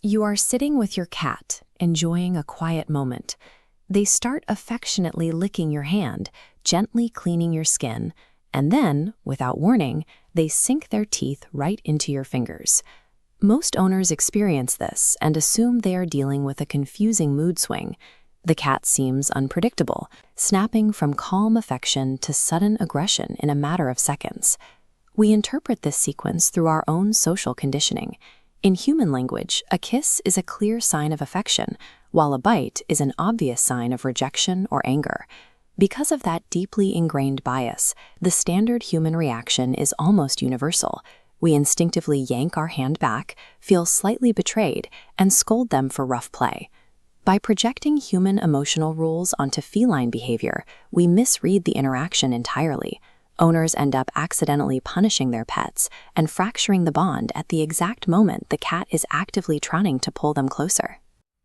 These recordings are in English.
You are sitting with your cat, enjoying a quiet moment. They start affectionately licking your hand, gently cleaning your skin, and then, without warning, they sink their teeth right into your fingers. Most owners experience this and assume they are dealing with a confusing mood swing. The cat seems unpredictable, snapping from calm affection to sudden aggression in a matter of seconds. We interpret this sequence through our own social conditioning. In human language, a kiss is a clear sign of affection, while a bite is an obvious sign of rejection or anger. Because of that deeply ingrained bias, the standard human reaction is almost universal. We instinctively yank our hand back, feel slightly betrayed, and scold them for rough play. By projecting human emotional rules onto feline behavior, we misread the interaction entirely. Owners end up accidentally punishing their pets and fracturing the bond at the exact moment the cat is actively trying to pull them closer.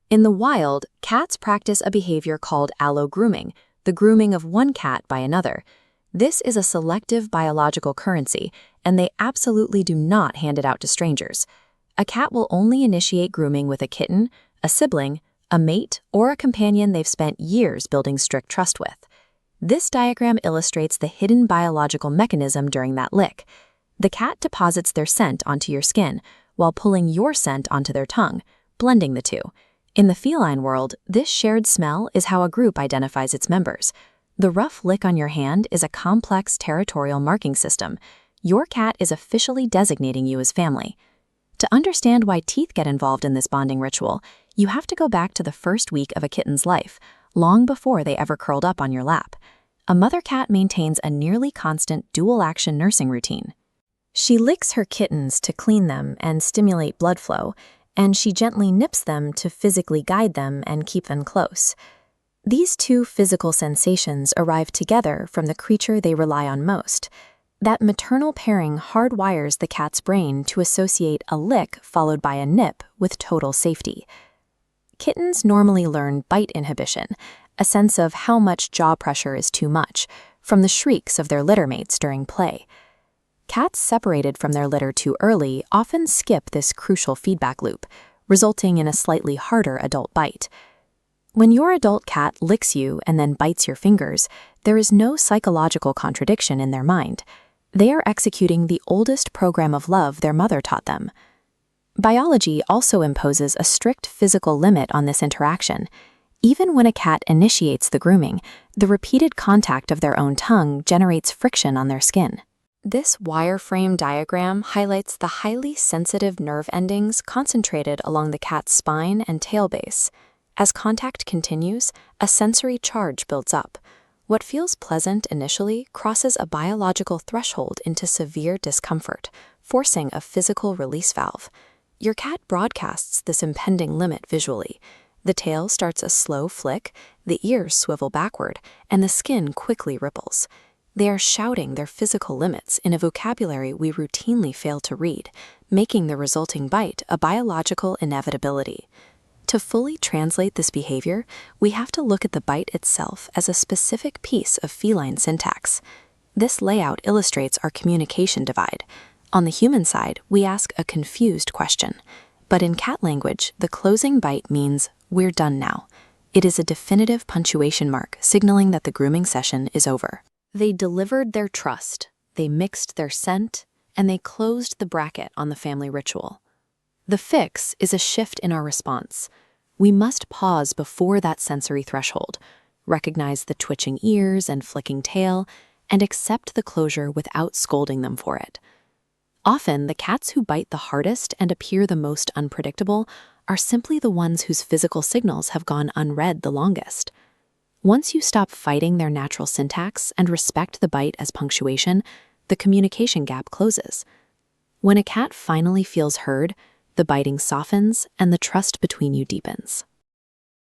In the wild, cats practice a behavior called allo-grooming, the grooming of one cat by another. This is a selective biological currency, and they absolutely do not hand it out to strangers. A cat will only initiate grooming with a kitten, a sibling, a mate, or a companion they've spent years building strict trust with. This diagram illustrates the hidden biological mechanism during that lick. The cat deposits their scent onto your skin, while pulling your scent onto their tongue, blending the two. In the feline world, this shared smell is how a group identifies its members. The rough lick on your hand is a complex territorial marking system. Your cat is officially designating you as family. To understand why teeth get involved in this bonding ritual, you have to go back to the first week of a kitten's life, long before they ever curled up on your lap. A mother cat maintains a nearly constant dual-action nursing routine. She licks her kittens to clean them and stimulate blood flow, and she gently nips them to physically guide them and keep them close. These two physical sensations arrive together from the creature they rely on most. That maternal pairing hardwires the cat's brain to associate a lick followed by a nip with total safety. Kittens normally learn bite inhibition, a sense of how much jaw pressure is too much, from the shrieks of their littermates during play. Cats separated from their litter too early often skip this crucial feedback loop, resulting in a slightly harder adult bite. When your adult cat licks you and then bites your fingers, there is no psychological contradiction in their mind. They are executing the oldest program of love their mother taught them. Biology also imposes a strict physical limit on this interaction. Even when a cat initiates the grooming, the repeated contact of their own tongue generates friction on their skin. This wireframe diagram highlights the highly sensitive nerve endings concentrated along the cat's spine and tail base. As contact continues, a sensory charge builds up. What feels pleasant initially crosses a biological threshold into severe discomfort, forcing a physical release valve. Your cat broadcasts this impending limit visually. The tail starts a slow flick, the ears swivel backward, and the skin quickly ripples. They are shouting their physical limits in a vocabulary we routinely fail to read, making the resulting bite a biological inevitability. To fully translate this behavior, we have to look at the bite itself as a specific piece of feline syntax. This layout illustrates our communication divide. On the human side, we ask a confused question. But in cat language, the closing bite means, "We're done now." It is a definitive punctuation mark signaling that the grooming session is over. They delivered their trust, they mixed their scent, and they closed the bracket on the family ritual. The fix is a shift in our response. We must pause before that sensory threshold, recognize the twitching ears and flicking tail, and accept the closure without scolding them for it. Often, the cats who bite the hardest and appear the most unpredictable are simply the ones whose physical signals have gone unread the longest. Once you stop fighting their natural syntax and respect the bite as punctuation, the communication gap closes. When a cat finally feels heard, the biting softens and the trust between you deepens.